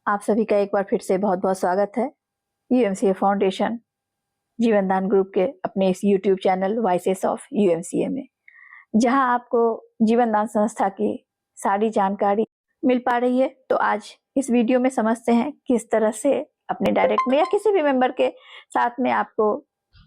आप सभी का एक बार फिर से बहुत बहुत स्वागत है यूएमसीए फाउंडेशन जीवन दान ग्रुप के अपने इस यूट्यूब चैनल वॉइसेस ऑफ यूएमसीए में, जहां आपको जीवन दान संस्था की सारी जानकारी मिल पा रही है। तो आज इस वीडियो में समझते हैं किस तरह से अपने डायरेक्ट में या किसी भी मेंबर के साथ में आपको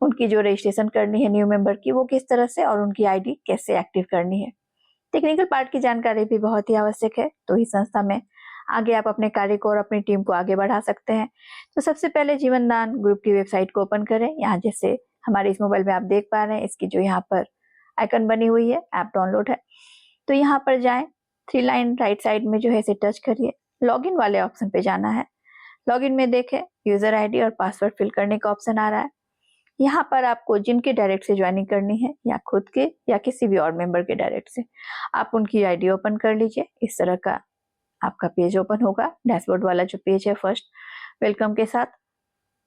उनकी जो रजिस्ट्रेशन करनी है न्यू मेंबर की, वो किस तरह से और उनकी आईडी कैसे एक्टिव करनी है। टेक्निकल पार्ट की जानकारी भी बहुत ही आवश्यक है, तो इस संस्था में आगे आप अपने कार्य को और अपनी टीम को आगे बढ़ा सकते हैं। तो सबसे पहले जीवन दान ग्रुप की वेबसाइट को ओपन करें। यहाँ जैसे हमारे इस मोबाइल में आप देख पा रहे हैं, इसकी जो यहाँ पर आइकन बनी हुई है, ऐप डाउनलोड है, तो यहाँ पर जाएं, 3 लाइन राइट साइड में जो है इसे टच करिए, लॉगिन वाले ऑप्शन पे जाना है। लॉगिन में देखें यूजर आईडी और पासवर्ड फिल करने का ऑप्शन आ रहा है। यहाँ पर आपको जिनके डायरेक्ट से ज्वाइनिंग करनी है या खुद के या किसी भी और मेंबर के डायरेक्ट से, आप उनकी आईडी ओपन कर लीजिए। इस तरह का आपका पेज ओपन होगा, डैशबोर्ड वाला जो पेज है फर्स्ट वेलकम के साथ।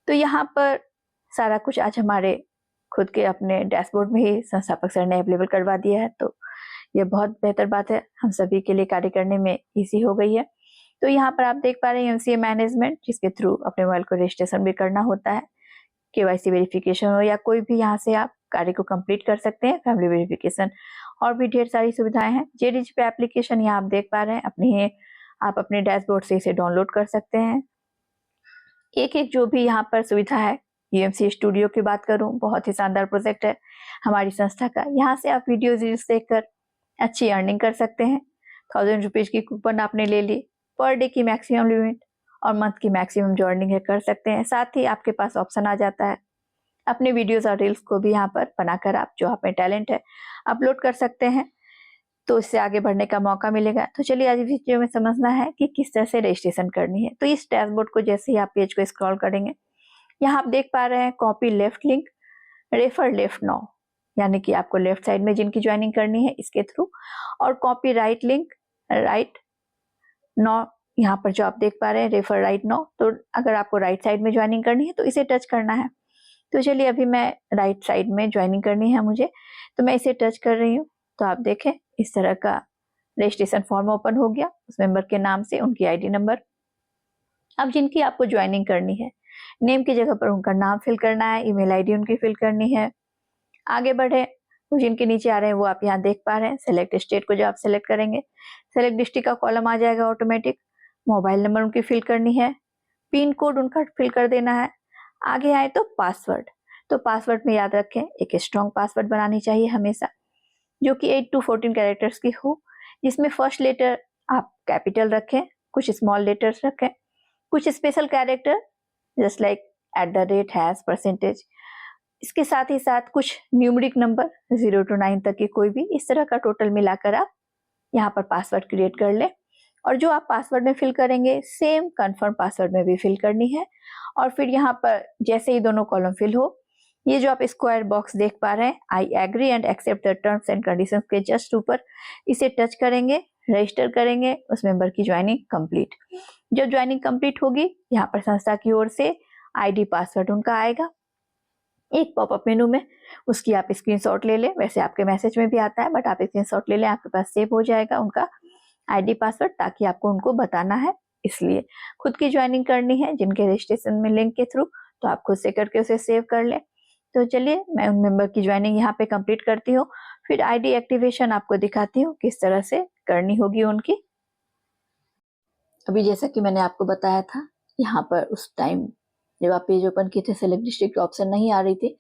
तो यहाँ पर सारा कुछ आज हमारे खुद के अपने डैशबोर्ड में ही संस्थापक सर ने अवेलेबल करवा दिया है, तो ये बहुत बेहतर बात है, हम सभी के लिए कार्य करने में इजी हो गई है। तो यहाँ पर आप देख पा रहे हैं एमसीए मैनेजमेंट, जिसके थ्रू अपने मोबाइल को रजिस्ट्रेशन भी करना होता है, केवाईसी वेरिफिकेशन हो या कोई भी यहाँ से आप कार्य को कंप्लीट कर सकते हैं, फैमिली वेरिफिकेशन और भी ढेर सारी सुविधाएं हैं। जेडीजी एप्लीकेशन यहाँ आप देख पा रहे हैं, आप अपने डैशबोर्ड से इसे डाउनलोड कर सकते हैं। एक एक जो भी यहाँ पर सुविधा है, यूएमसी स्टूडियो की बात करूं, बहुत ही शानदार प्रोजेक्ट है हमारी संस्था का। यहाँ से आप वीडियो रील्स देखकर अच्छी अर्निंग कर सकते हैं। 1000 रुपीज की कूपन आपने ले ली, पर डे की मैक्सिमम लिमिट और मंथ की मैक्सिमम जो अर्निंग है कर सकते हैं। साथ ही आपके पास ऑप्शन आ जाता है अपने वीडियोस और रील्स को भी यहाँ पर बनाकर आप जो आप में टैलेंट है अपलोड कर सकते हैं, तो इससे आगे बढ़ने का मौका मिलेगा। तो चलिए आज इस वीडियो में समझना है कि किस तरह से रजिस्ट्रेशन करनी है। तो इस डैशबोर्ड को जैसे ही आप पेज को स्क्रॉल करेंगे, यहाँ आप देख पा रहे हैं copy left link, refer left now, यानी कि आपको लेफ्ट साइड में जिनकी ज्वाइनिंग करनी है इसके थ्रू, और copy right link right now, यहाँ पर जो आप देख पा रहे हैं रेफर राइट नाउ। तो अगर आपको राइट साइड में ज्वाइनिंग करनी है तो इसे टच करना है। तो चलिए अभी मैं राइट साइड में ज्वाइनिंग करनी है मुझे, तो मैं इसे टच कर रही हूँ। तो आप देखें इस तरह का रजिस्ट्रेशन फॉर्म ओपन हो गया, उस मेंबर के नाम से उनकी आईडी नंबर। अब जिनकी आपको ज्वाइनिंग करनी है, नेम की जगह पर उनका नाम फिल करना है, ईमेल आईडी उनकी फिल करनी है। आगे बढ़े तो जिनके नीचे आ रहे हैं वो आप यहाँ देख पा रहे हैं, सेलेक्ट स्टेट को जो आप सेलेक्ट करेंगे, सेलेक्ट डिस्ट्रिक्ट का कॉलम आ जाएगा ऑटोमेटिक। मोबाइल नंबर उनकी फिल करनी है, पिन कोड उनका फिल कर देना है। आगे आए तो पासवर्ड, तो पासवर्ड में याद रखें एक स्ट्रॉन्ग पासवर्ड बनानी चाहिए हमेशा, जो कि 8 to 14 कैरेक्टर्स की हो, जिसमें फर्स्ट लेटर आप कैपिटल रखें, कुछ स्मॉल लेटर्स रखें, कुछ special character just like @ hash percentage, इसके साथ ही साथ कुछ न्यूमेरिक नंबर 0 to 9 तक की कोई भी, इस तरह का टोटल मिलाकर आप यहाँ पर पासवर्ड क्रिएट कर लें। और जो आप पासवर्ड में फिल करेंगे सेम कंफर्म पासवर्ड में भी फिल करनी है। और फिर यहाँ पर जैसे ही दोनों कॉलम फिल हो, ये जो आप स्क्वायर बॉक्स देख पा रहे हैं, I agree and accept the terms and conditions के जस्ट ऊपर इसे टच करेंगे, रजिस्टर करेंगे, उस मेंबर की ज्वाइनिंग कंप्लीट। जब ज्वाइनिंग कंप्लीट होगी, यहाँ पर संस्था की ओर से आईडी पासवर्ड उनका आएगा एक पॉपअप मेनू में, उसकी आप स्क्रीनशॉट ले लें, वैसे आपके मैसेज में भी आता है बट आप स्क्रीनशॉट ले लें, आपके पास सेव हो जाएगा उनका आईडी पासवर्ड, ताकि आपको उनको बताना है। इसलिए खुद की ज्वाइनिंग करनी है जिनके रजिस्ट्रेशन में लिंक के थ्रू, तो आप खुद से करके उसे सेव कर लें। तो चलिए मैं उन मेंबर की ज्वाइनिंग यहाँ पे कंप्लीट करती हूँ, फिर आईडी एक्टिवेशन आपको दिखाती हूँ किस तरह से करनी होगी उनकी। अभी जैसा कि मैंने आपको बताया था, यहाँ पर उस टाइम जब आप पेज ओपन किए थे सेलेक्ट डिस्ट्रिक्ट ऑप्शन नहीं आ रही थी,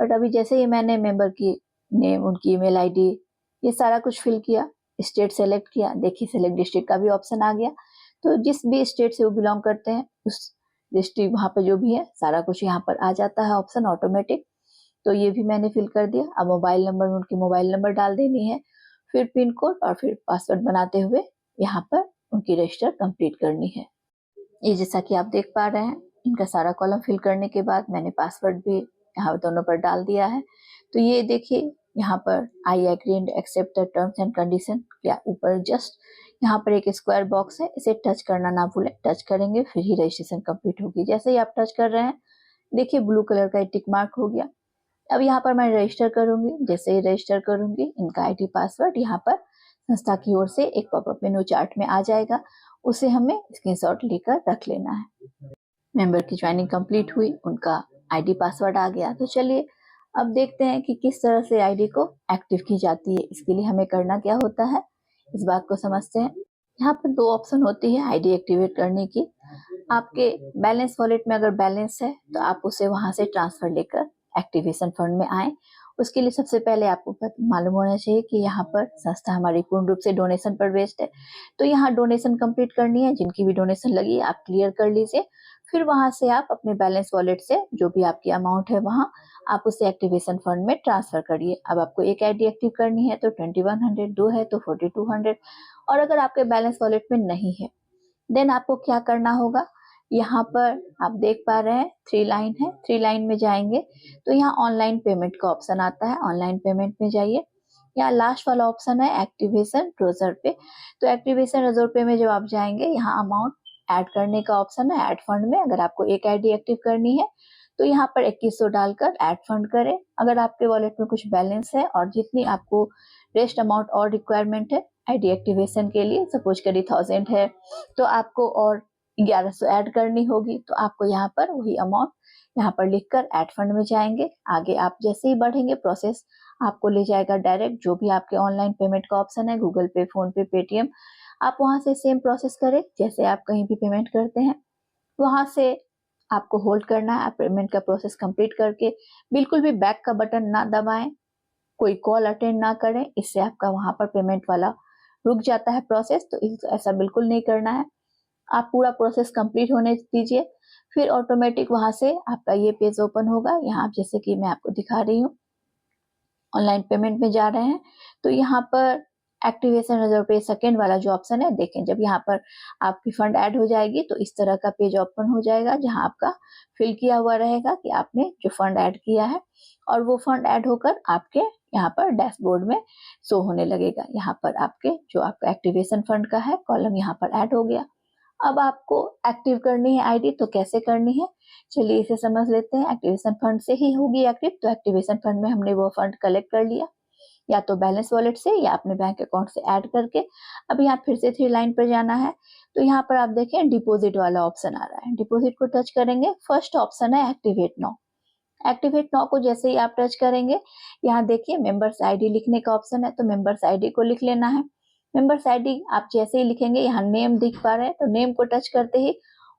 बट अभी जैसे ही मैंने मेंबर की नेम, उनकी ईमेल आईडी, ये सारा कुछ फिल किया, स्टेट सेलेक्ट किया, देखिए सेलेक्ट डिस्ट्रिक्ट का भी ऑप्शन आ गया। तो जिस भी स्टेट से वो बिलोंग करते हैं उस डिस्ट्रिक्ट वहाँ पर जो भी है सारा कुछ यहाँ पर आ जाता है ऑप्शन ऑटोमेटिक। तो ये भी मैंने फिल कर दिया। अब मोबाइल नंबर में उनकी मोबाइल नंबर डाल देनी है, फिर पिन कोड और फिर पासवर्ड बनाते हुए यहाँ पर उनकी रजिस्टर कंप्लीट करनी है। ये जैसा कि आप देख पा रहे हैं, इनका सारा कॉलम फिल करने के बाद मैंने पासवर्ड भी यहाँ दोनों पर डाल दिया है। तो ये देखिए यहाँ पर I agree and accept the terms and condition क्या ऊपर जस्ट यहाँ पर एक स्क्वायर बॉक्स है, इसे टच करना ना भूलें, टच करेंगे फिर ही रजिस्ट्रेशन कंप्लीट होगी। जैसे ही आप टच कर रहे हैं देखिए ब्लू कलर का टिक मार्क हो गया। अब यहाँ पर मैं रजिस्टर करूंगी, जैसे ही रजिस्टर करूंगी इनका आईडी पासवर्ड यहाँ पर संस्था की ओर से एक पॉपअप मेनू चार्ट में आ जाएगा, उसे हमें स्क्रीनशॉट लेकर रख लेना है। मेंबर की ज्वाइनिंग कंप्लीट हुई, उनका आईडी पासवर्ड आ गया। तो चलिए अब देखते हैं कि किस तरह से आईडी को एक्टिव की जाती है। इसके लिए हमें करना क्या होता है, इस बात को समझते हैं। यहाँ पर दो ऑप्शन होती है आईडी एक्टिवेट करने की। आपके बैलेंस वॉलेट में अगर बैलेंस है तो आप उसे वहां से ट्रांसफर लेकर एक्टिवेशन फंड में आए। उसके लिए सबसे पहले आपको मालूम होना चाहिए कि यहाँ पर संस्था हमारी पूर्ण रूप से डोनेशन पर बेस्ड है। तो यहाँ डोनेशन कंप्लीट करनी है, जिनकी भी डोनेशन लगी आप क्लियर कर लीजिए। फिर वहां से आप अपने बैलेंस वॉलेट से जो भी आपकी अमाउंट है वहां आप उसे एक्टिवेशन फंड में ट्रांसफर करिए। अब आपको एक आईडी एक्टिव करनी है तो 2100, दो है तो 4200। और अगर आपके बैलेंस वॉलेट में नहीं है देन आपको क्या करना होगा, यहाँ पर आप देख पा रहे हैं 3 लाइन है, 3 लाइन में जाएंगे तो यहाँ ऑनलाइन पेमेंट का ऑप्शन आता है। ऑनलाइन पेमेंट में जाइए, यहाँ लास्ट वाला ऑप्शन है एक्टिवेशन ट्रेजर पे। तो एक्टिवेशन ट्रेजर पे में जब आप जाएंगे यहाँ अमाउंट ऐड करने का ऑप्शन है। ऐड फंड में अगर आपको एक आईडी एक्टिव करनी है तो यहाँ पर 2100 डालकर ऐड फंड करें। अगर आपके वॉलेट में कुछ बैलेंस है और जितनी आपको रेस्ट अमाउंट और रिक्वायरमेंट है आईडी एक्टिवेशन के लिए, सपोज करिए 1000 है तो आपको और 1100 ऐड करनी होगी। तो आपको यहाँ पर वही अमाउंट यहाँ पर लिखकर ऐड फंड में जाएंगे। आगे आप जैसे ही बढ़ेंगे प्रोसेस आपको ले जाएगा डायरेक्ट जो भी आपके ऑनलाइन पेमेंट का ऑप्शन है, गूगल पे, फोन पे, पेटीएम, आप वहां से सेम प्रोसेस करें जैसे आप कहीं भी पेमेंट करते हैं। वहां से आपको होल्ड करना है। आप पेमेंट का प्रोसेस कंप्लीट करके बिल्कुल भी बैक का बटन ना दबाएं, कोई कॉल अटेंड ना करें, इससे आपका वहां पर पेमेंट वाला रुक जाता है प्रोसेस। तो ऐसा बिल्कुल नहीं करना है। आप पूरा प्रोसेस कंप्लीट होने दीजिए, फिर ऑटोमेटिक वहां से आपका ये पेज ओपन होगा। यहाँ आप जैसे कि मैं आपको दिखा रही हूँ ऑनलाइन पेमेंट में जा रहे हैं तो यहाँ पर एक्टिवेशन रिजर्व पे सेकेंड वाला जो ऑप्शन है, देखें जब यहाँ पर आपकी फंड ऐड हो जाएगी तो इस तरह का पेज ओपन हो जाएगा जहाँ आपका फिल किया हुआ रहेगा कि आपने जो फंड ऐड किया है, और वो फंड ऐड होकर आपके यहाँ पर डैशबोर्ड में शो होने लगेगा। यहाँ पर आपके जो आपका एक्टिवेशन फंड का है कॉलम यहाँ पर ऐड हो गया। अब आपको एक्टिव करनी है आईडी, तो कैसे करनी है चलिए इसे समझ लेते हैं। एक्टिवेशन फंड से ही होगी एक्टिव। तो एक्टिवेशन फंड में हमने वो फंड कलेक्ट कर लिया या तो बैलेंस वॉलेट से या अपने बैंक अकाउंट से ऐड करके। अब यहाँ फिर से 3 लाइन पर जाना है तो यहाँ पर आप देखें डिपॉजिट वाला ऑप्शन आ रहा है। डिपॉजिट को टच करेंगे, फर्स्ट ऑप्शन है एक्टिवेट नाउ। एक्टिवेट नाउ को जैसे ही आप टच करेंगे यहाँ देखिए मेंबर्स आईडी लिखने का ऑप्शन है, तो मेंबर्स आईडी को लिख लेना है। मेंबर्स आईडी आप जैसे ही लिखेंगे यहाँ नेम दिख पा रहे हैं तो नेम को टच करते ही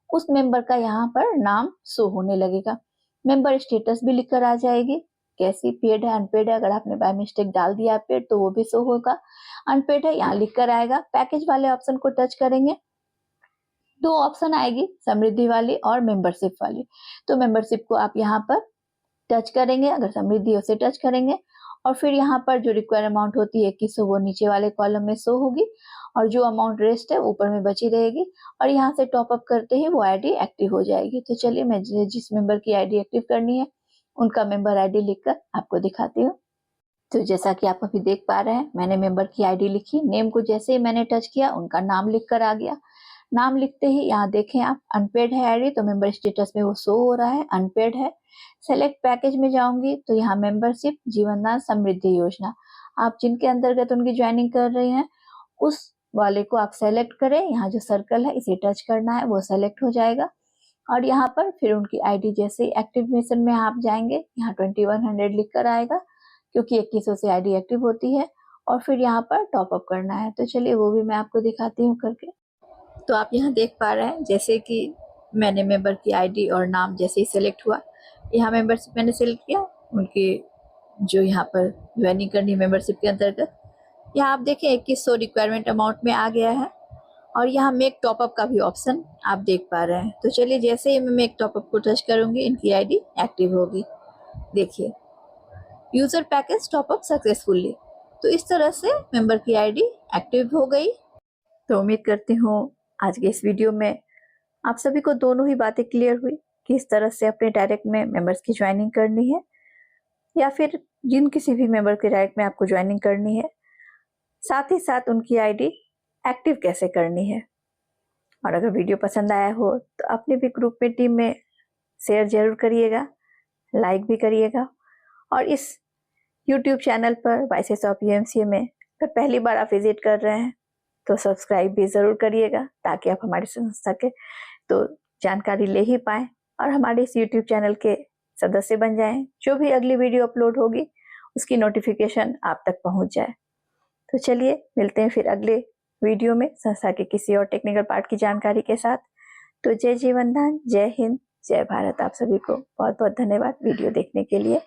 उस मेंबर का यहाँ पर नाम शो होने लगेगा। मेंबर स्टेटस भी लिखकर आ जाएगी, कैसी पेड है अनपेड है। अगर आपने बाय मिस्टेक डाल दिया पेड तो वो भी शो होगा, अनपेड है यहाँ लिख कर आएगा। पैकेज वाले ऑप्शन को टच करेंगे, 2 ऑप्शन आएगी, समृद्धि वाली और मेंबरशिप वाली। तो मेंबरशिप को आप यहाँ पर टच करेंगे, अगर समृद्धि उसे टच करेंगे और फिर यहाँ पर जो रिक्वायर अमाउंट होती है 2100 वो नीचे वाले कॉलम में शो होगी और जो अमाउंट रेस्ट है ऊपर में बची रहेगी और यहाँ से टॉप अप करते ही वो आईडी एक्टिव हो जाएगी। तो चलिए मैं जिस मेंबर की आईडी एक्टिव करनी है उनका मेंबर आईडी लिखकर आपको दिखाती हूँ। तो जैसा कि आप अभी देख पा रहे हैं मैंने मेंबर की आईडी लिखी, नेम को जैसे ही मैंने टच किया उनका नाम लिखकर आ गया। नाम लिखते ही यहाँ देखें आप अनपेड है आईडी, तो मेंबर स्टेटस में वो शो हो रहा है अनपेड है। सेलेक्ट पैकेज में जाऊंगी तो यहाँ मेंबरशिप जीवनदान समृद्धि योजना, आप जिनके अंतर्गत उनकी ज्वाइनिंग कर रहे हैं उस वाले को आप सेलेक्ट करें। यहाँ जो सर्कल है इसे टच करना है, वो सेलेक्ट हो जाएगा और यहाँ पर फिर उनकी आईडी जैसे एक्टिवेशन में आप जाएंगे यहाँ 2100 लिख कर आएगा क्योंकि 2100 से आईडी एक्टिव होती है और फिर यहाँ पर टॉप अप करना है। तो चलिए वो भी मैं आपको दिखाती हूँ करके। तो आप यहाँ देख पा रहे हैं जैसे कि मैंने मेंबर की आईडी और नाम जैसे ही सिलेक्ट हुआ, यहाँ मेंबरशिप मैंने सिलेक्ट किया, उनके जो यहाँ पर ज्वाइनिंग करनी मेंबरशिप के अंतर्गत, यहाँ आप देखें 2100 रिक्वायरमेंट अमाउंट में आ गया है और यहाँ मेक टॉपअप का भी ऑप्शन आप देख पा रहे हैं। तो चलिए जैसे ही मैं मेक टॉपअप को टच करूंगी इनकी आईडी एक्टिव होगी। देखिए यूजर पैकेज टॉपअप सक्सेसफुली। तो इस तरह से मेंबर की आईडी एक्टिव हो गई। तो उम्मीद करती हूँ आज के इस वीडियो में आप सभी को दोनों ही बातें क्लियर हुई कि इस तरह से अपने डायरेक्ट में मेंबर्स की ज्वाइनिंग करनी है या फिर जिन किसी भी मेंबर के डायरेक्ट में आपको ज्वाइनिंग करनी है, साथ ही साथ उनकी आईडी एक्टिव कैसे करनी है। और अगर वीडियो पसंद आया हो तो अपने भी ग्रुप में टीम में शेयर जरूर करिएगा, लाइक भी करिएगा और इस YouTube चैनल पर वाइसेस ऑफ UMCA में अगर पहली बार आप विजिट कर रहे हैं तो सब्सक्राइब भी ज़रूर करिएगा ताकि आप हमारी संस्था के तो जानकारी ले ही पाएँ और हमारे इस यूट्यूब चैनल के सदस्य बन जाएं। जो भी अगली वीडियो अपलोड होगी उसकी नोटिफिकेशन आप तक पहुंच जाए। तो चलिए मिलते हैं फिर अगले वीडियो में संस्था के किसी और टेक्निकल पार्ट की जानकारी के साथ। तो जय जीवनदान, जय हिंद, जय भारत। आप सभी को बहुत बहुत धन्यवाद वीडियो देखने के लिए।